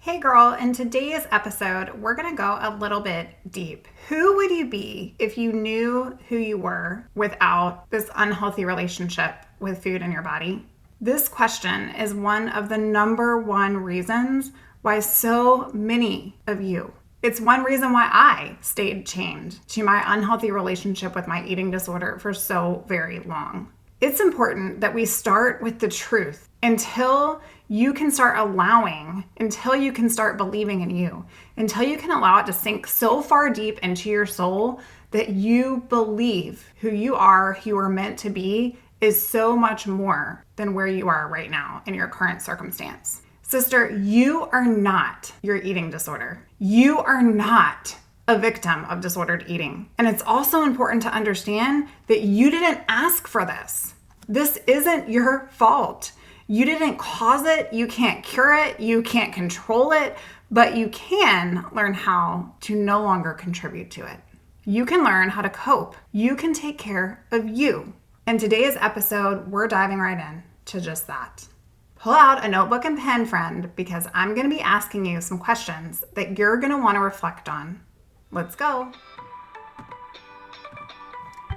Hey girl, in today's episode, we're going to go a little bit deep. Who would you be if you knew who you were without this unhealthy relationship with food in your body? This question is one of the number one reasons why so many of you, it's one reason why I stayed chained to my unhealthy relationship with my eating disorder for so very long. It's important that we start with the truth until you can start allowing, until you can start believing in you, until you can allow it to sink so far deep into your soul that you believe who you are meant to be is so much more than where you are right now in your current circumstance. Sister, you are not your eating disorder. You are not a victim of disordered eating. And it's also important to understand that you didn't ask for this. This isn't your fault. You didn't cause it. You can't cure it. You can't control it, but you can learn how to no longer contribute to it. You can learn how to cope. You can take care of you. In today's episode, we're diving right in to just that. Pull out a notebook and pen, friend, because I'm going to be asking you some questions that you're going to want to reflect on. Let's go.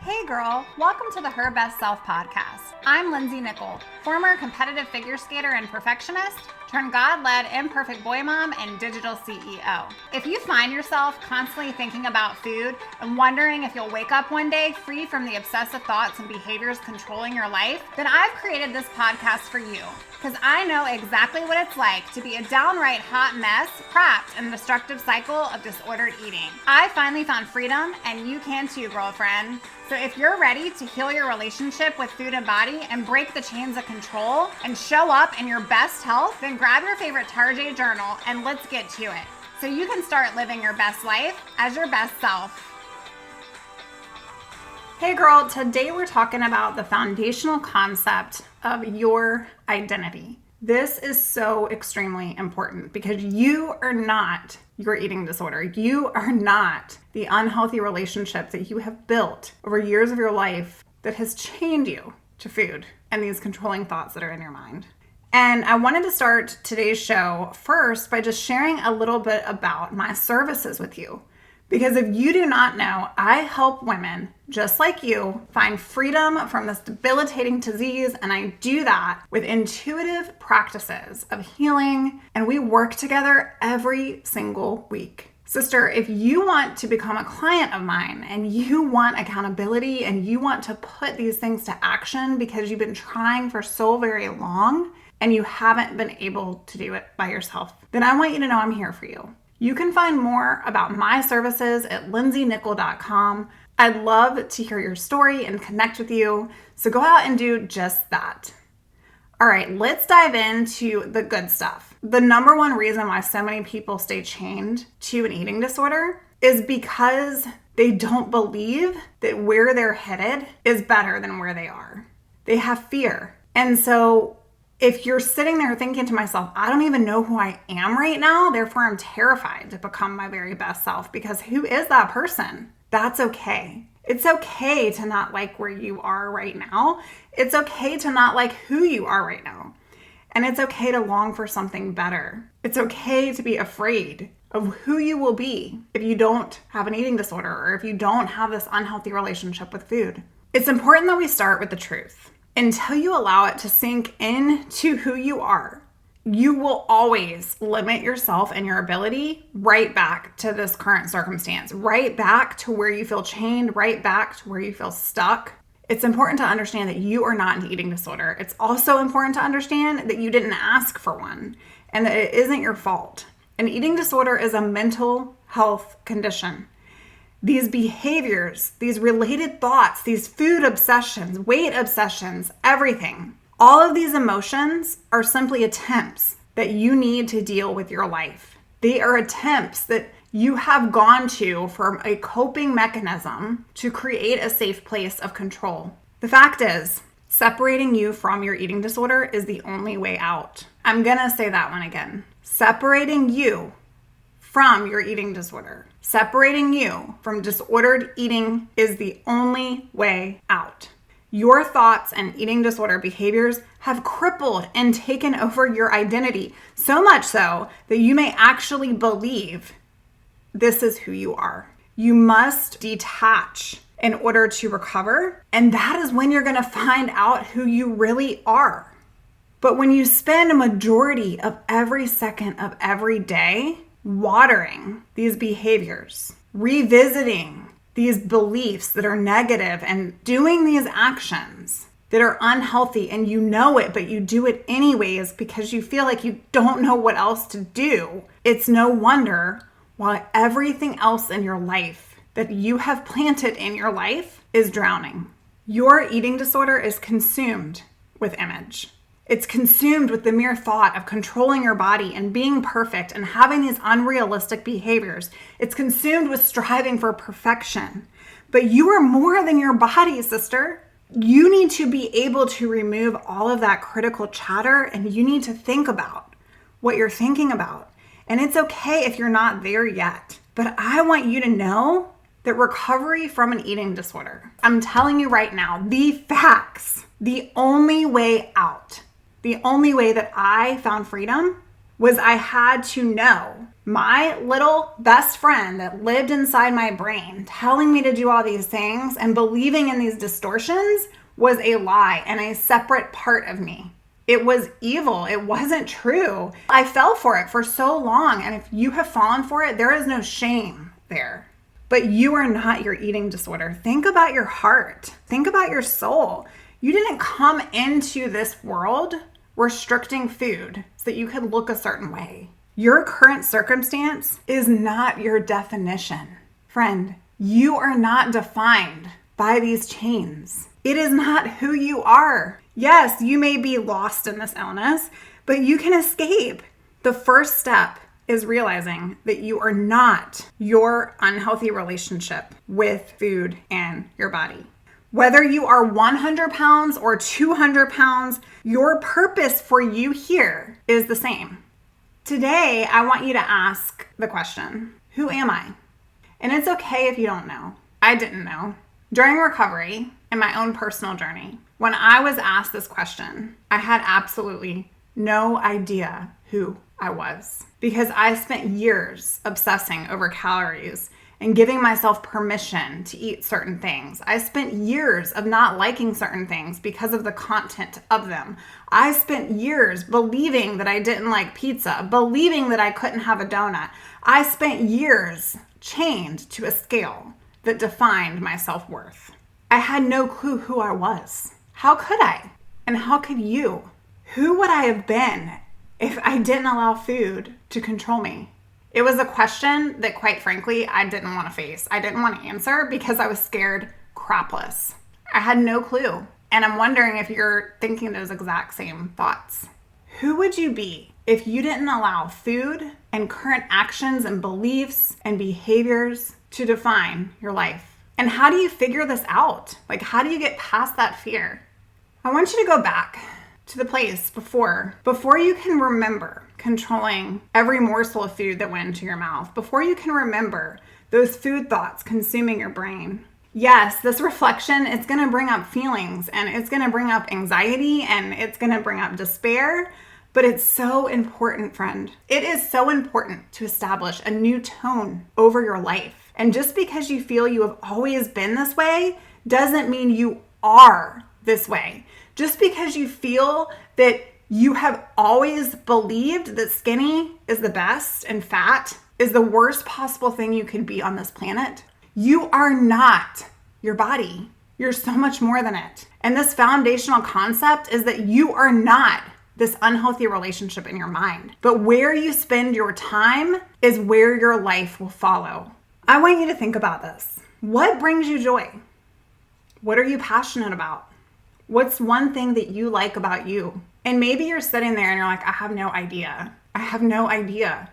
Hey girl, welcome to the Her Best Self podcast. I'm Lindsay Nickel, former competitive figure skater and perfectionist, turned God-led imperfect boy mom and digital CEO. If you find yourself constantly thinking about food and wondering if you'll wake up one day free from the obsessive thoughts and behaviors controlling your life, then I've created this podcast for you. Because I know exactly what it's like to be a downright hot mess, trapped in the destructive cycle of disordered eating. I finally found freedom, and you can too, girlfriend. So if you're ready to heal your relationship with food and body and break the chains of control and show up in your best health, then grab your favorite Tarjay journal and let's get to it. So you can start living your best life as your best self. Hey girl, today we're talking about the foundational concept of your identity. This is so extremely important because you are not your eating disorder. You are not the unhealthy relationship that you have built over years of your life that has chained you to food and these controlling thoughts that are in your mind. And I wanted to start today's show first by just sharing a little bit about my services with you. Because if you do not know, I help women just like you find freedom from this debilitating disease, and I do that with intuitive practices of healing, and we work together every single week. Sister, if you want to become a client of mine and you want accountability and you want to put these things to action because you've been trying for so very long and you haven't been able to do it by yourself, then I want you to know I'm here for you. You can find more about my services at lindsaynickel.com. I'd love to hear your story and connect with you, so go out and do just that. All right, let's dive into the good stuff. The number one reason why so many people stay chained to an eating disorder is because they don't believe that where they're headed is better than where they are. They have fear. And so if you're sitting there thinking to myself, I don't even know who I am right now, therefore I'm terrified to become my very best self, because who is that person? That's okay. It's okay to not like where you are right now. It's okay to not like who you are right now. And it's okay to long for something better. It's okay to be afraid of who you will be if you don't have an eating disorder or if you don't have this unhealthy relationship with food. It's important that we start with the truth. Until you allow it to sink into who you are, you will always limit yourself and your ability right back to this current circumstance, right back to where you feel chained, right back to where you feel stuck. It's important to understand that you are not an eating disorder. It's also important to understand that you didn't ask for one and that it isn't your fault. An eating disorder is a mental health condition. These behaviors, these related thoughts, these food obsessions, weight obsessions, everything, all of these emotions are simply attempts that you need to deal with your life. They are attempts that you have gone to for a coping mechanism to create a safe place of control. The fact is, separating you from your eating disorder is the only way out. I'm gonna say that one again. Separating you from your eating disorder. Separating you from disordered eating is the only way out. Your thoughts and eating disorder behaviors have crippled and taken over your identity, so much so that you may actually believe this is who you are. You must detach in order to recover, and that is when you're going to find out who you really are. But when you spend a majority of every second of every day watering these behaviors, revisiting these beliefs that are negative and doing these actions that are unhealthy, and you know it, but you do it anyways because you feel like you don't know what else to do, it's no wonder why everything else in your life that you have planted in your life is drowning. Your eating disorder is consumed with image. It's consumed with the mere thought of controlling your body and being perfect and having these unrealistic behaviors. It's consumed with striving for perfection. But you are more than your body, sister. You need to be able to remove all of that critical chatter, and you need to think about what you're thinking about. And it's okay if you're not there yet. But I want you to know that recovery from an eating disorder, I'm telling you right now, the facts, the only way out, the only way that I found freedom was I had to know my little best friend that lived inside my brain telling me to do all these things and believing in these distortions was a lie and a separate part of me. It was evil. It wasn't true. I fell for it for so long. And if you have fallen for it, there is no shame there. But you are not your eating disorder. Think about your heart. Think about your soul. You didn't come into this world restricting food so that you could look a certain way. Your current circumstance is not your definition. Friend, you are not defined by these chains. It is not who you are. Yes, you may be lost in this illness, but you can escape. The first step is realizing that you are not your unhealthy relationship with food and your body. Whether you are 100 pounds or 200 pounds, your purpose for you here is the same. Today, I want you to ask the question, who am I? And it's okay if you don't know. I didn't know. During recovery and my own personal journey, when I was asked this question, I had absolutely no idea who I was because I spent years obsessing over calories and giving myself permission to eat certain things. I spent years of not liking certain things because of the content of them. I spent years believing that I didn't like pizza, believing that I couldn't have a donut. I spent years chained to a scale that defined my self-worth. I had no clue who I was. How could I? And how could you? Who would I have been if I didn't allow food to control me? It was a question that, quite frankly, I didn't want to face. I didn't want to answer because I was scared crapless. I had no clue. And I'm wondering if you're thinking those exact same thoughts. Who would you be if you didn't allow food and current actions and beliefs and behaviors to define your life? And how do you figure this out? Like, how do you get past that fear? I want you to go back to the place before you can remember controlling every morsel of food that went into your mouth, before you can remember those food thoughts consuming your brain. Yes, this reflection, it's going to bring up feelings and it's going to bring up anxiety and it's going to bring up despair, but it's so important, friend. It is so important to establish a new tone over your life. And just because you feel you have always been this way doesn't mean you are this way. Just because you feel that you have always believed that skinny is the best and fat is the worst possible thing you could be on this planet, you are not your body. You're so much more than it. And this foundational concept is that you are not this unhealthy relationship in your mind. But where you spend your time is where your life will follow. I want you to think about this. What brings you joy? What are you passionate about? What's one thing that you like about you? And maybe you're sitting there and you're like, I have no idea. I have no idea.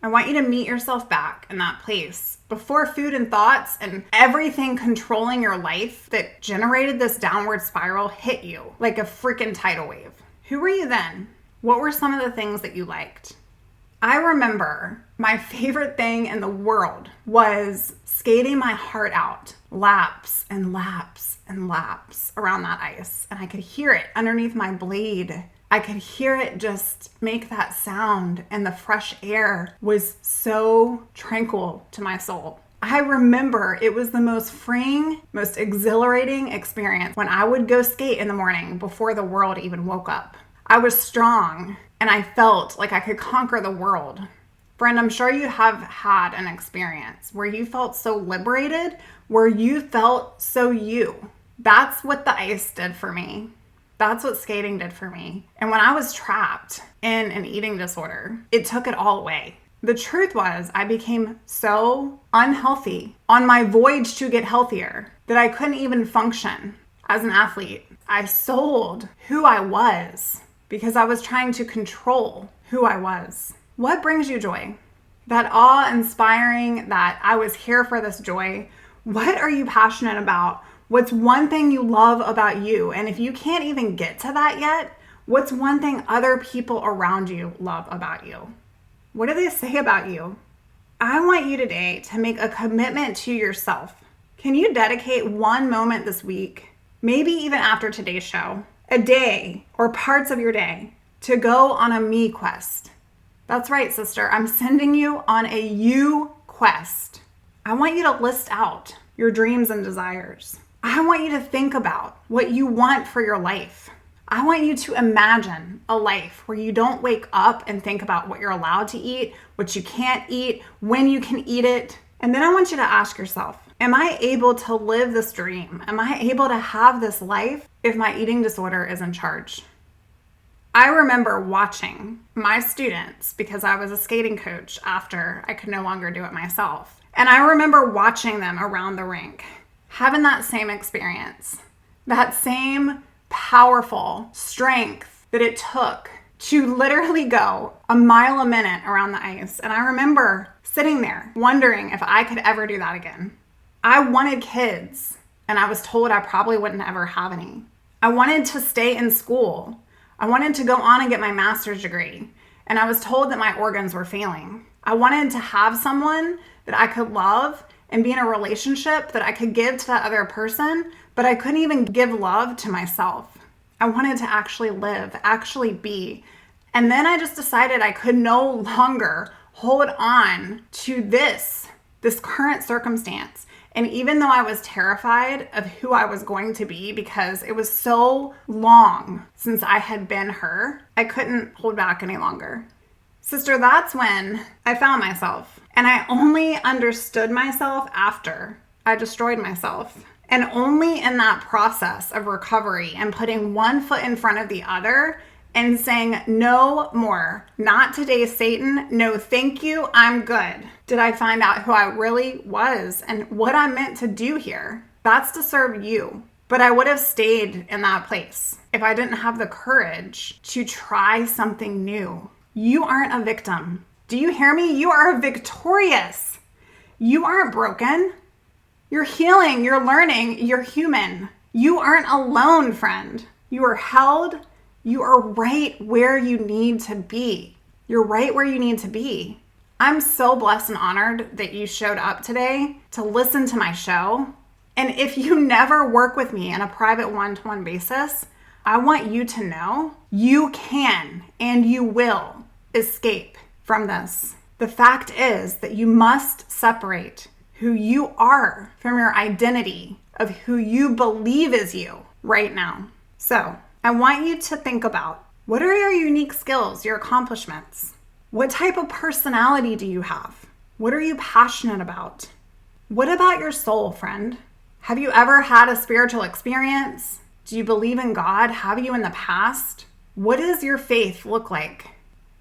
I want you to meet yourself back in that place before food and thoughts and everything controlling your life that generated this downward spiral hit you like a freaking tidal wave. Who were you then? What were some of the things that you liked? I remember my favorite thing in the world was skating my heart out laps and laps and laps around that ice. And I could hear it underneath my blade. I could hear it just make that sound, and the fresh air was so tranquil to my soul. I remember it was the most freeing, most exhilarating experience when I would go skate in the morning before the world even woke up. I was strong and I felt like I could conquer the world. Friend, I'm sure you have had an experience where you felt so liberated, where you felt so you. That's what the ice did for me. That's what skating did for me. And when I was trapped in an eating disorder, it took it all away. The truth was, I became so unhealthy on my voyage to get healthier that I couldn't even function as an athlete. I sold who I was because I was trying to control who I was. What brings you joy? That awe-inspiring, that I was here for this joy. What are you passionate about? What's one thing you love about you? And if you can't even get to that yet, what's one thing other people around you love about you? What do they say about you? I want you today to make a commitment to yourself. Can you dedicate one moment this week, maybe even after today's show, a day or parts of your day, to go on a me quest? That's right, sister. I'm sending you on a you quest. I want you to list out your dreams and desires. I want you to think about what you want for your life. I want you to imagine a life where you don't wake up and think about what you're allowed to eat, what you can't eat, when you can eat it. And then I want you to ask yourself, am I able to live this dream? Am I able to have this life if my eating disorder is in charge? I remember watching my students, because I was a skating coach after I could no longer do it myself. And I remember watching them around the rink, having that same experience, that same powerful strength that it took to literally go a mile a minute around the ice. And I remember sitting there wondering if I could ever do that again. I wanted kids, and I was told I probably wouldn't ever have any. I wanted to stay in school. I wanted to go on and get my master's degree, and I was told that my organs were failing. I wanted to have someone that I could love and be in a relationship that I could give to that other person, but I couldn't even give love to myself. I wanted to actually live, actually be. And then I just decided I could no longer hold on to this current circumstance. And even though I was terrified of who I was going to be because it was so long since I had been her, I couldn't hold back any longer. Sister, that's when I found myself. And I only understood myself after I destroyed myself. And only in that process of recovery and putting one foot in front of the other and saying, no more, not today, Satan. No, thank you. I'm good. Did I find out who I really was and what I'm meant to do here? That's to serve you. But I would have stayed in that place if I didn't have the courage to try something new. You aren't a victim. Do you hear me? You are victorious. You aren't broken. You're healing. You're learning. You're human. You aren't alone, friend. You are held. You are right where you need to be. You're right where you need to be. I'm so blessed and honored that you showed up today to listen to my show. And if you never work with me on a private one-to-one basis, I want you to know you can and you will escape from this. The fact is that you must separate who you are from your identity of who you believe is you right now. So I want you to think about, what are your unique skills, your accomplishments? What type of personality do you have? What are you passionate about? What about your soul, friend? Have you ever had a spiritual experience? Do you believe in God? Have you in the past? What does your faith look like?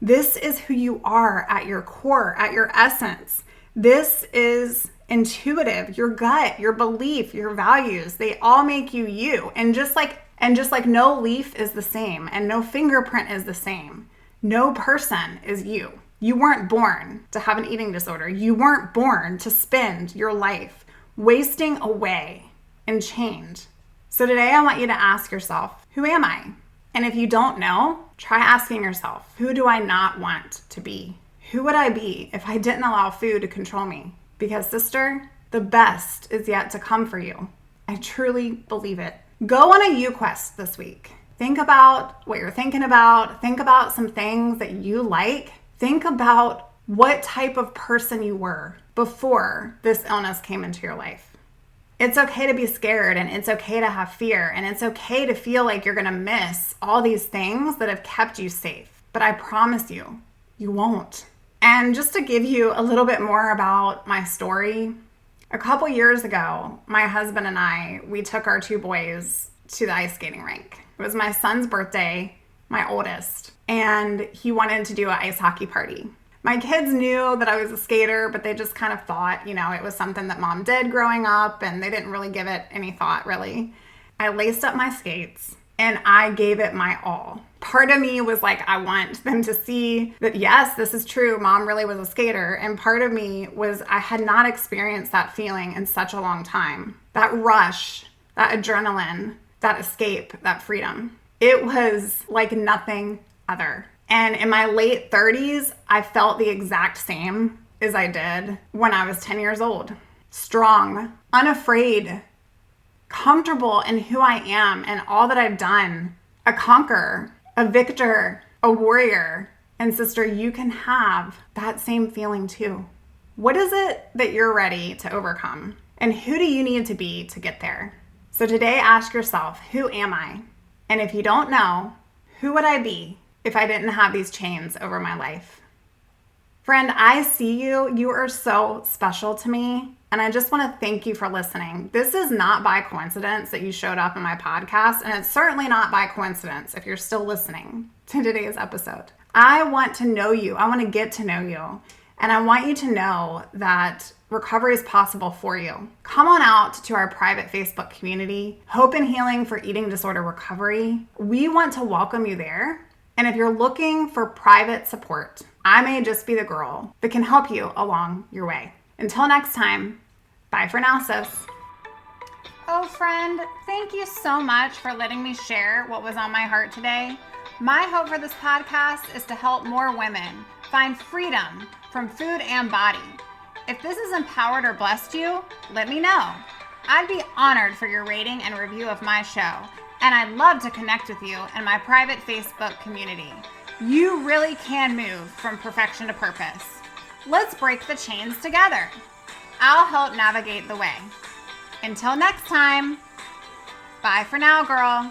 This is who you are at your core, at your essence. This is intuitive, your gut, your belief, your values. They all make you you. And just like no leaf is the same and no fingerprint is the same, no person is you. You weren't born to have an eating disorder. You weren't born to spend your life wasting away and chained. So today I want you to ask yourself, who am I? And if you don't know, try asking yourself, who do I not want to be? Who would I be if I didn't allow food to control me? Because sister, The best is yet to come for you. I truly believe it. Go on a quest this week. Think about what you're thinking about. Think about some things that you like. Think about what type of person you were before this illness came into your life. It's okay to be scared, and it's okay to have fear, and it's okay to feel like you're going to miss all these things that have kept you safe. But I promise you, you won't. And just to give you a little bit more about my story, a couple years ago, my husband and I, we took our 2 boys to the ice skating rink. It was my son's birthday, my oldest, and he wanted to do an ice hockey party. My kids knew that I was a skater, but they just kind of thought, it was something that mom did growing up, and they didn't really give it any thought, really. I laced up my skates, and I gave it my all. Part of me was like, I want them to see that, yes, this is true. Mom really was a skater. And part of me was, I had not experienced that feeling in such a long time. That rush, that adrenaline, that escape, that freedom. It was like nothing other. And in my late 30s, I felt the exact same as I did when I was 10 years old. Strong, unafraid, comfortable in who I am and all that I've done. A conqueror, a victor, a warrior. And sister, you can have that same feeling too. What is it that you're ready to overcome? And who do you need to be to get there? So today, ask yourself, who am I? And if you don't know, who would I be if I didn't have these chains over my life? Friend, I see you. You are so special to me. And I just want to thank you for listening. This is not by coincidence that you showed up in my podcast. And it's certainly not by coincidence if you're still listening to today's episode. I want to know you. I want to get to know you. And I want you to know that recovery is possible for you. Come on out to our private Facebook community, Hope and Healing for Eating Disorder Recovery. We want to welcome you there. And if you're looking for private support, I may just be the girl that can help you along your way. Until next time, bye for now, sis. Oh, friend, thank you so much for letting me share what was on my heart today. My hope for this podcast is to help more women find freedom from food and body. If this has empowered or blessed you, let me know. I'd be honored for your rating and review of my show, and I'd love to connect with you in my private Facebook community. You really can move from perfection to purpose. Let's break the chains together. I'll help navigate the way. Until next time, bye for now, girl.